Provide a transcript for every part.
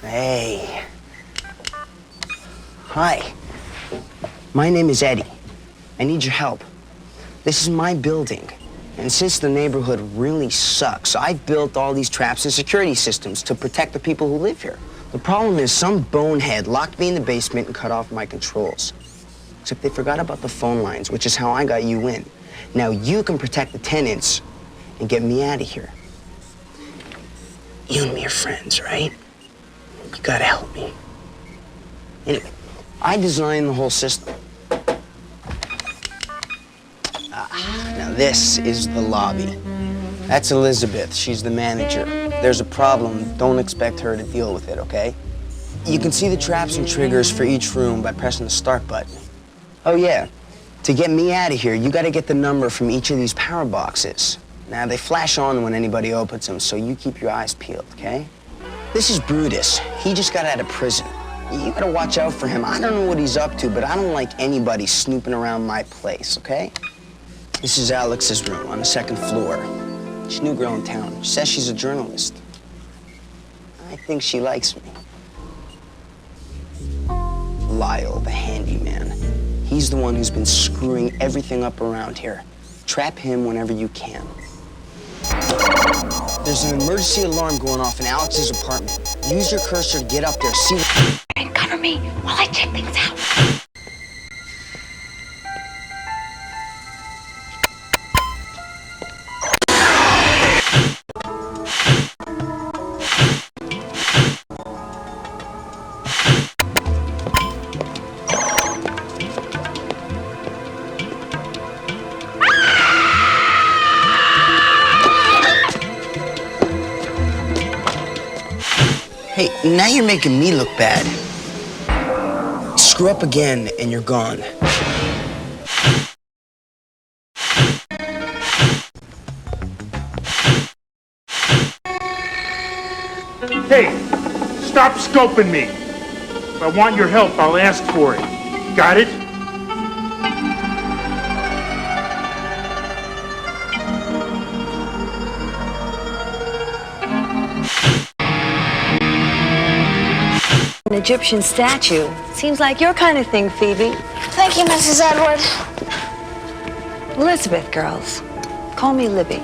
Hey. Hi. My name is Eddie. I need your help. This is my building. And since the neighborhood really sucks, I've built all these traps and security systems to protect the people who live here. The problem is some bonehead locked me in the basement and cut off my controls. Except they forgot about the phone lines, which is how I got you in. Now you can protect the tenants and get me out of here. You and me are friends, right? You gotta help me. Anyway, I designed the whole system. Now this is the lobby. That's Elizabeth, she's the manager. If there's a problem, don't expect her to deal with it, okay? You can see the traps and triggers for each room by pressing the start button. Oh yeah, to get me out of here, you gotta get the number from each of these power boxes. Now they flash on when anybody opens them, so you keep your eyes peeled, okay? This is Brutus. He just got out of prison. You gotta watch out for him. I don't know what he's up to, but I don't like anybody snooping around my place, okay? This is Alex's room on the second floor. She's a new girl in town. She says she's a journalist. I think she likes me. Lyle, the handyman. He's the one who's been screwing everything up around here. Trap him whenever you can. There's an emergency alarm going off in Alex's apartment. Use your cursor to get up there, see what... And cover me while I check things out. Hey, now you're making me look bad. Screw up again and you're gone. Hey, stop scoping me. If I want your help, I'll ask for it. Got it? An Egyptian statue. Seems like your kind of thing, Phoebe. Thank you, Mrs. Edward. Elizabeth, girls. Call me Libby.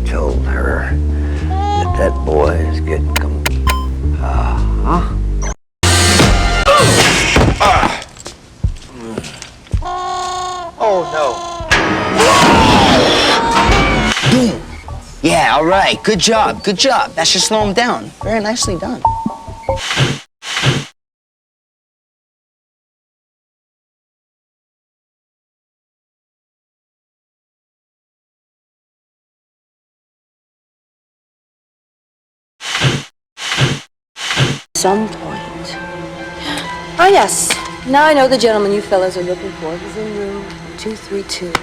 Told her that that boy is getting Oh no. Boom. Yeah, all right. Good job. Good job. That should slow him down. Very nicely done. Some point. Oh, yes. Now I know the gentleman you fellas are looking for. He's in room 232.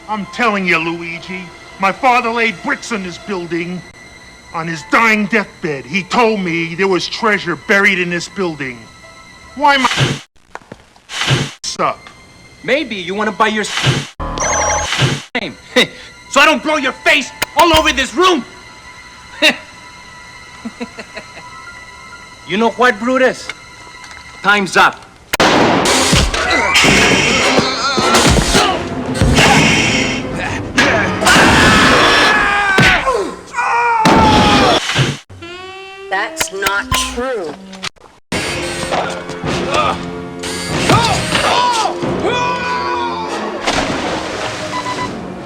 I'm telling you, Luigi, my father laid bricks on this building. On his dying deathbed, he told me there was treasure buried in this building. Why am I up? Maybe you want to buy your name, so I don't blow your face all over this room. You know what, Brutus? Time's up. That's not true.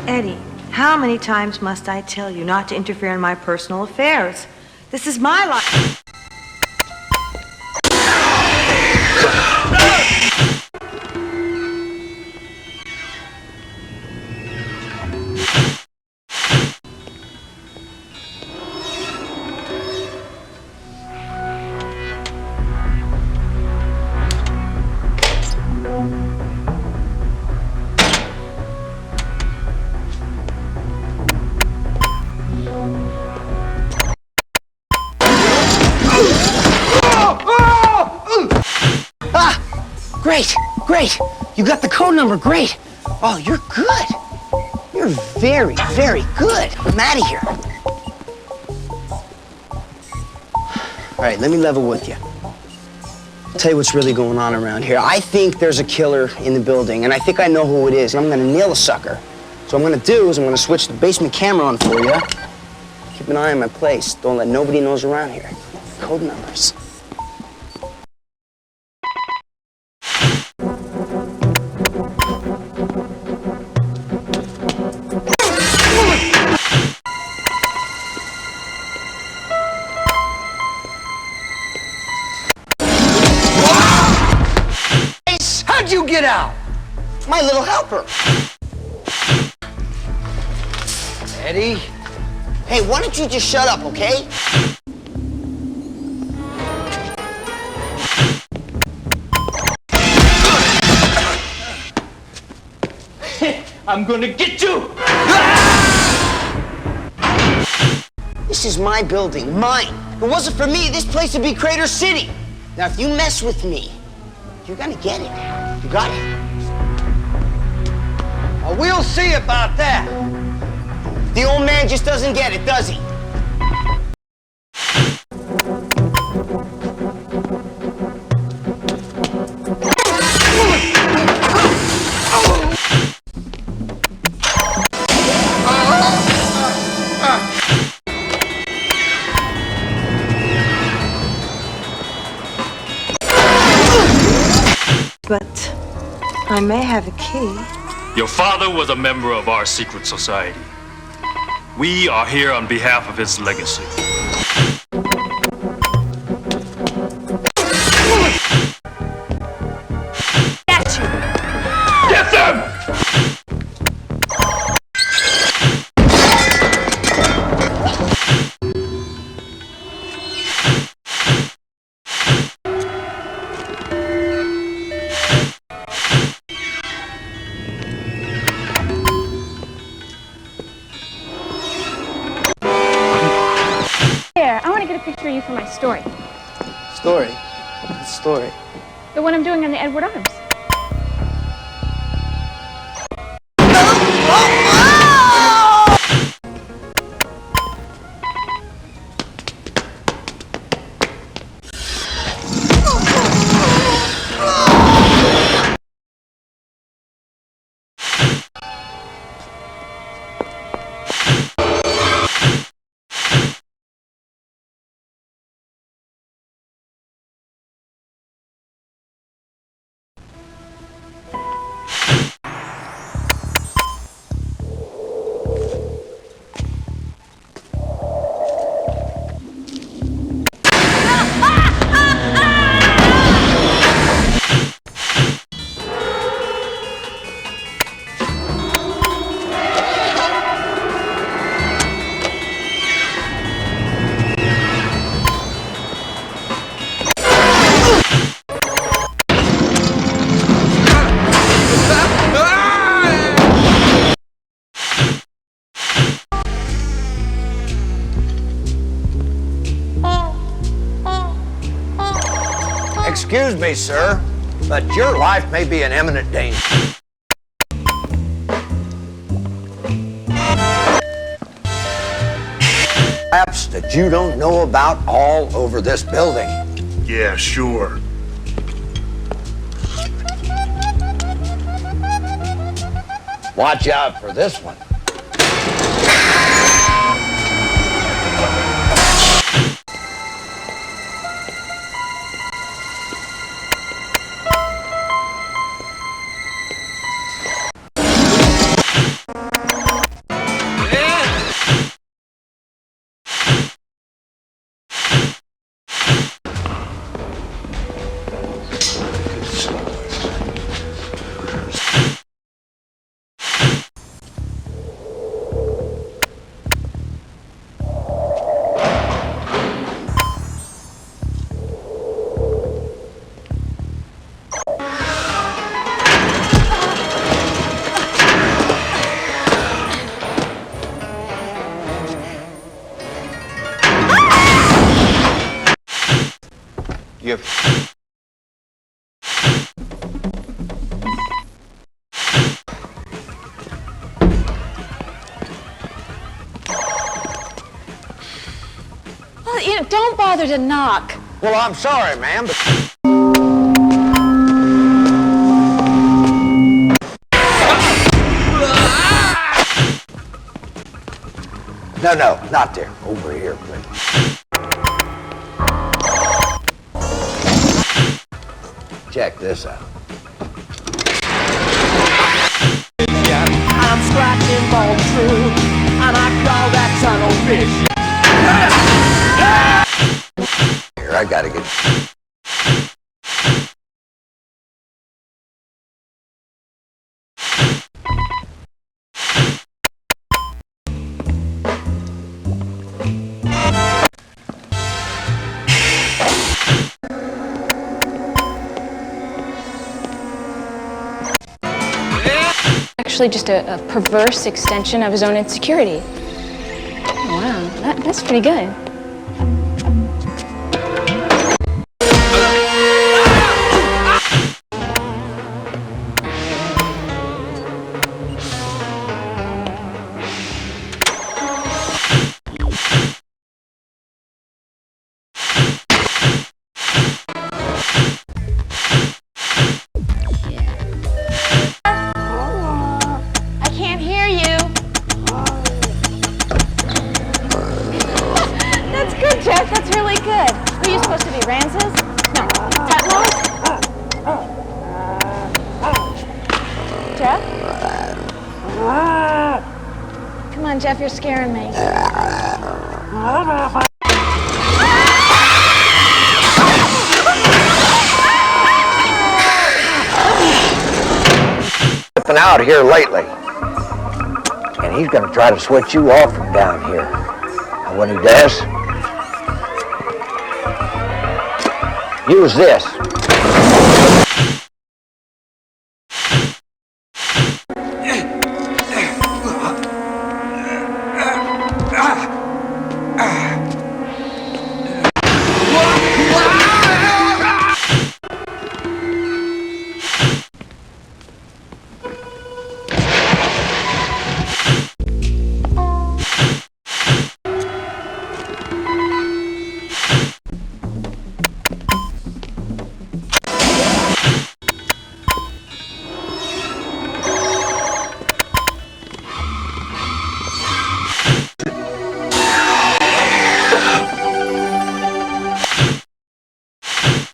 Eddie, how many times must I tell you not to interfere in my personal affairs? This is my life. Great, great. You got the code number, great. Oh, you're good. You're very, very good. I'm out of here. All right, let me level with you. I'll tell you what's really going on around here. I think there's a killer in the building, and I think I know who it is, and I'm gonna nail the sucker. So what I'm gonna do is I'm gonna switch the basement camera on for you. Keep an eye on my place. Don't let nobody knows around here. Code numbers. How'd you get out? My little helper. Eddie? Hey, why don't you just shut up, okay? I'm gonna get you! This is my building, mine. If it wasn't for me, this place would be Crater City. Now, if you mess with me, you're gonna get it. You got it? Well, we'll see about that. The old man just doesn't get it, does he? but I may have a key. Your father was a member of our secret society. We are here on behalf of his legacy. Got you! Get them! There, I want to get a picture of you for my story. Story? What story? The one I'm doing on the Edward Arms. Excuse me, sir, but your life may be in imminent danger. Perhaps that you don't know about all over this building. Yeah, sure. Watch out for this one. Well, don't bother to knock. Well, I'm sorry, ma'am, but... No, not there. Over here, please. Check this out. I'm scratching for the truth, and I call that tunnel vision. Here, I gotta get... Actually, just a perverse extension of his own insecurity. Wow, that's pretty good. Jeff, you're scaring me. Been out here lately, and he's gonna try to switch you off from down here. And when he does, use this.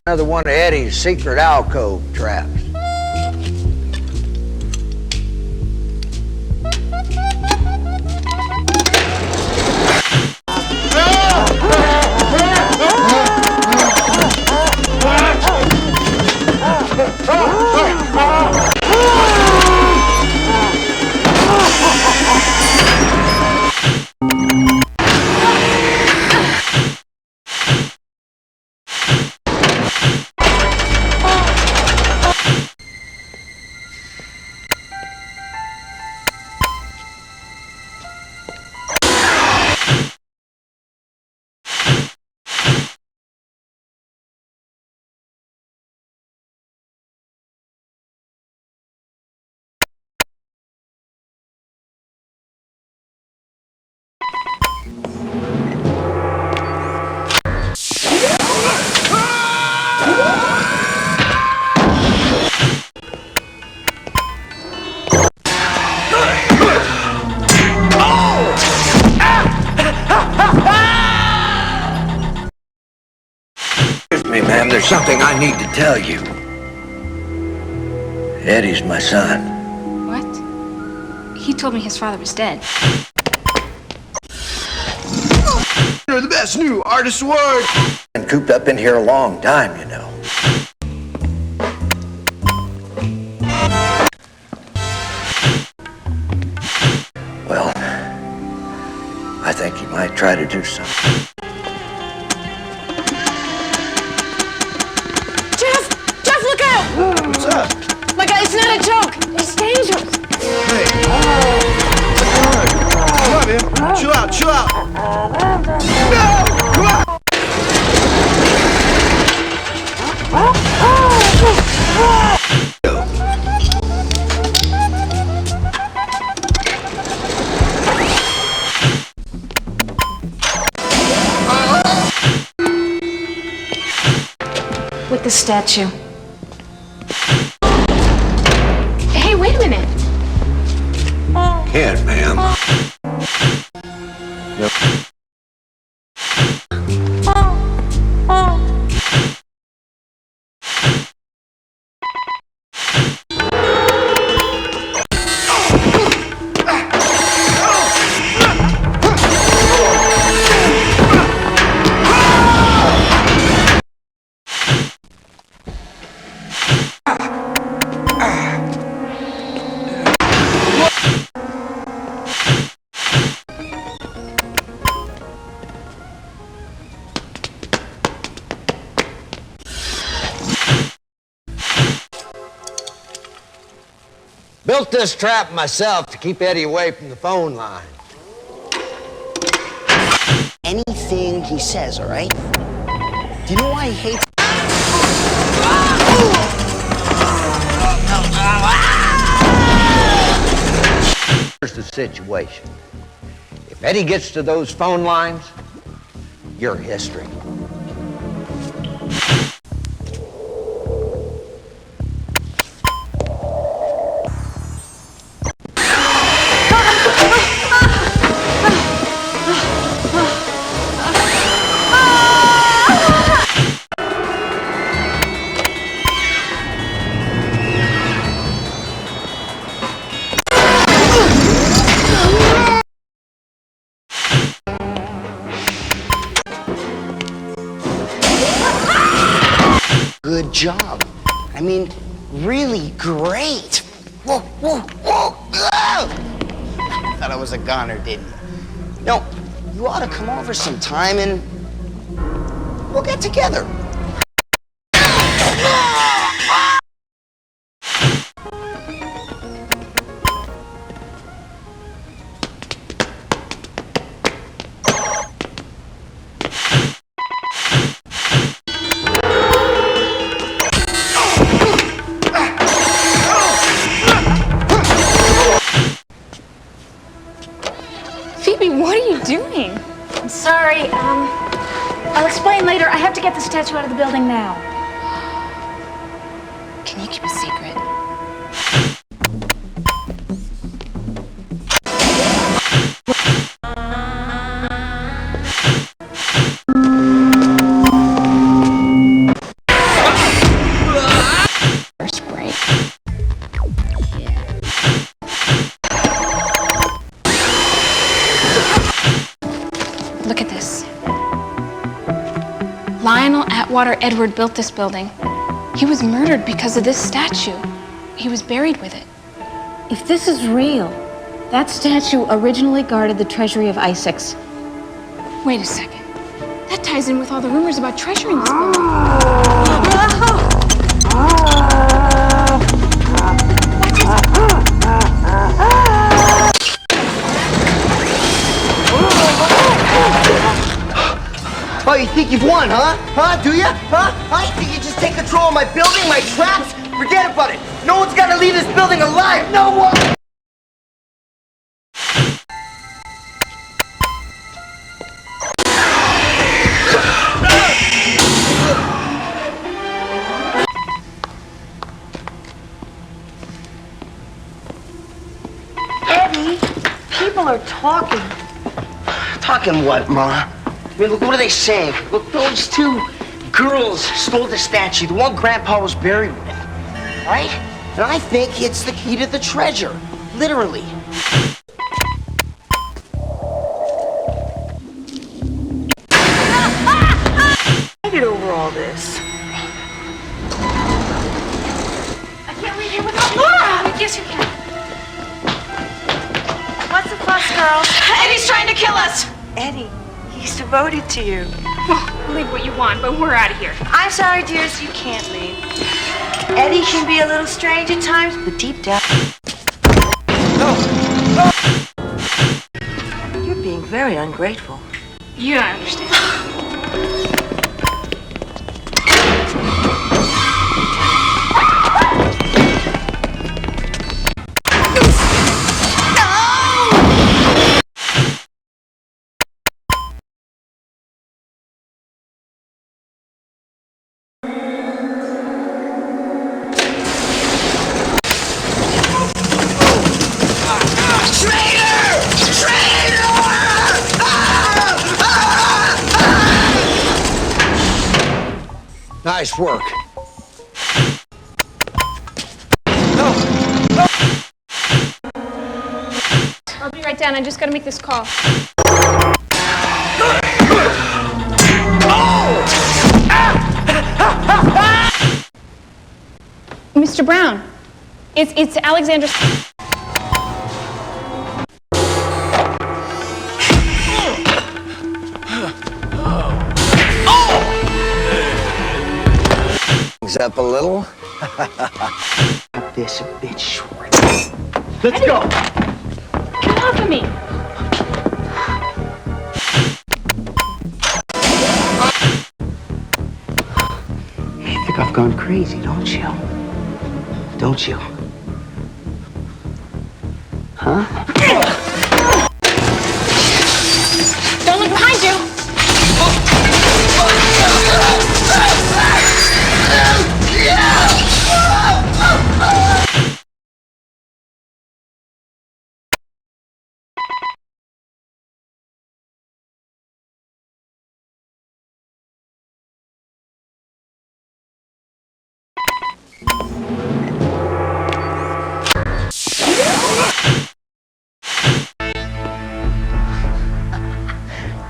Another one of Eddie's secret alcove traps. Excuse me, ma'am, there's something I need to tell you. Eddie's my son. What? He told me his father was dead. You're the best new artist award. Been cooped up in here a long time, you know. Well, I think he might try to do something. Jeff, look out! What's up? My God, it's not a joke. It's dangerous. Hey. Come on, man. Chill out, chill out. No! Come on! With the statue. Hey, wait a minute. Can't, ma'am. Built this trap myself to keep Eddie away from the phone line. Anything he says, all right? Do you know why he hates... Here's the situation. If Eddie gets to those phone lines, you're history. job. I mean, really great. Whoa, whoa, whoa. Ah! Thought I was a goner, didn't you? No, you ought to come over sometime and we'll get together. Phoebe, what are you doing? I'm sorry. I'll explain later. I have to get the statue out of the building now. Can you keep a secret? First break. Yeah. Look at this. Lionel Atwater Edward built this building. He was murdered because of this statue. He was buried with it. If this is real, that statue originally guarded the treasury of Essex. Wait a second. That ties in with all the rumors about treasure in this building. Oh, you think you've won, huh? Huh? Do ya? Huh? You think you just take control of my building, my traps? Forget about it. No one's gonna leave this building alive. No one! Eddie, people are talking. Talking what, Ma? I mean, look, what are they saying? Look, those two girls stole the statue, the one Grandpa was buried with, right? And I think it's the key to the treasure, literally. Get over all this. I can't leave here without Laura. Yes, you can. What's the fuss, girls? Eddie's trying to kill us. Eddie, he's devoted to you. Believe what you want, but we're out of here. I'm sorry, dearest, you can't leave. Eddie can be a little strange at times, but deep down... You're being very ungrateful. You don't understand. Nice work. I'll be right down. I just gotta make this call. Mr. Brown, it's Alexander. Up a little. This a bit short. Let's go. Get off of me. You think I've gone crazy, don't you? Don't you? Huh? Don't look behind you.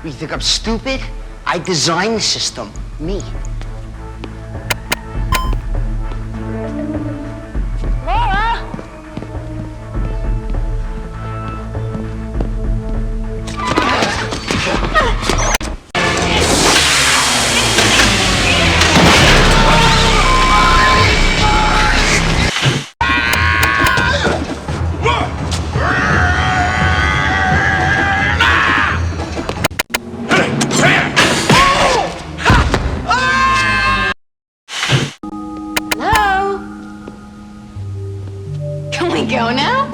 You think I'm stupid? I designed the system. Me. me go now?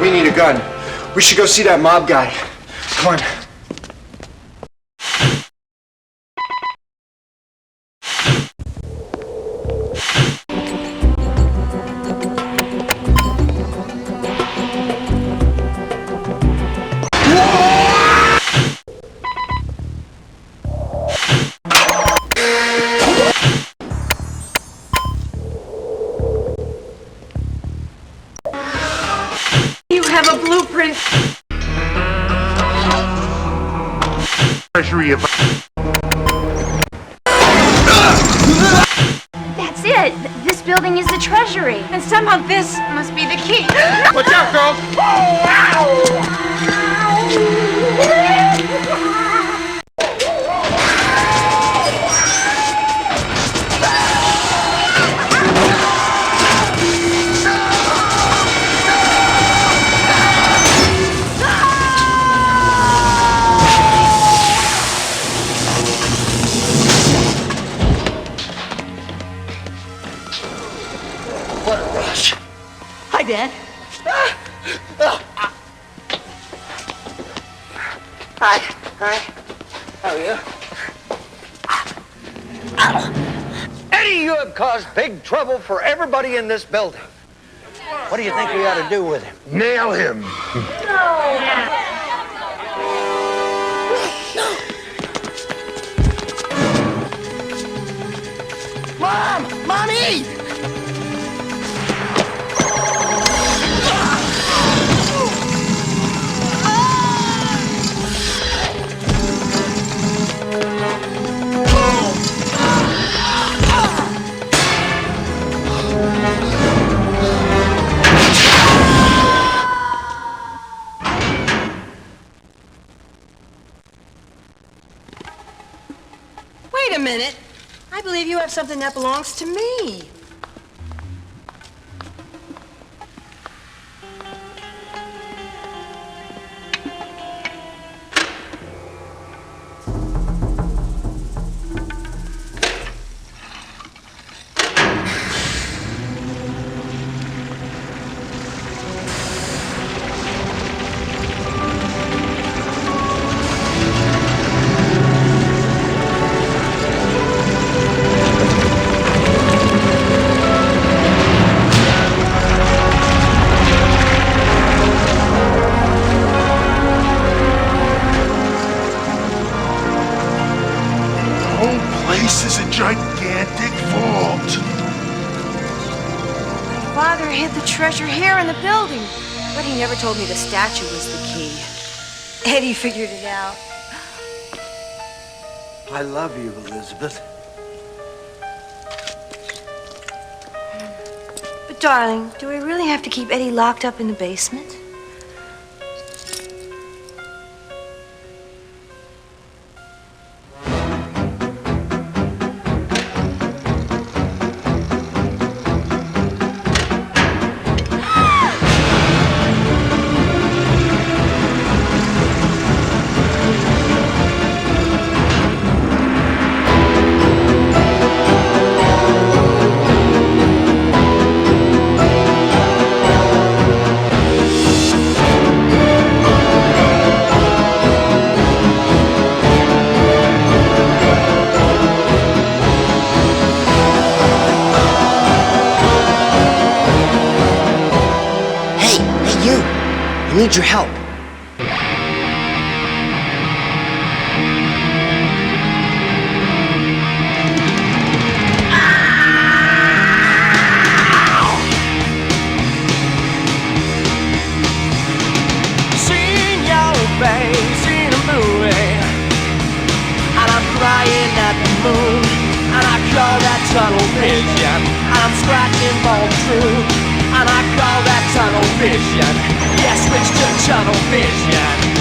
We need a gun. We should go see that mob guy. Come on. You have a blueprint. Treasury of... That's it. This building is the treasury. And somehow this must be the key. Watch out, girls! What a rush. Hi, Dad. Hi. Hi. How are you? Eddie, you have caused big trouble for everybody in this building. What do you think we ought to do with him? Nail him! Mom! Mommy! Wait a minute. I believe you have something that belongs to me. This is a gigantic vault. Father hid the treasure here in the building, but he never told me the statue was the key. Eddie figured it out. I love you, Elizabeth. But darling, do we really have to keep Eddie locked up in the basement? I need your help. Seen your face in a movie, and I'm crying at the moon, and I call that tunnel vision, and I'm scratching for the truth, and I call that tunnel vision. Yeah, switch to tunnel vision.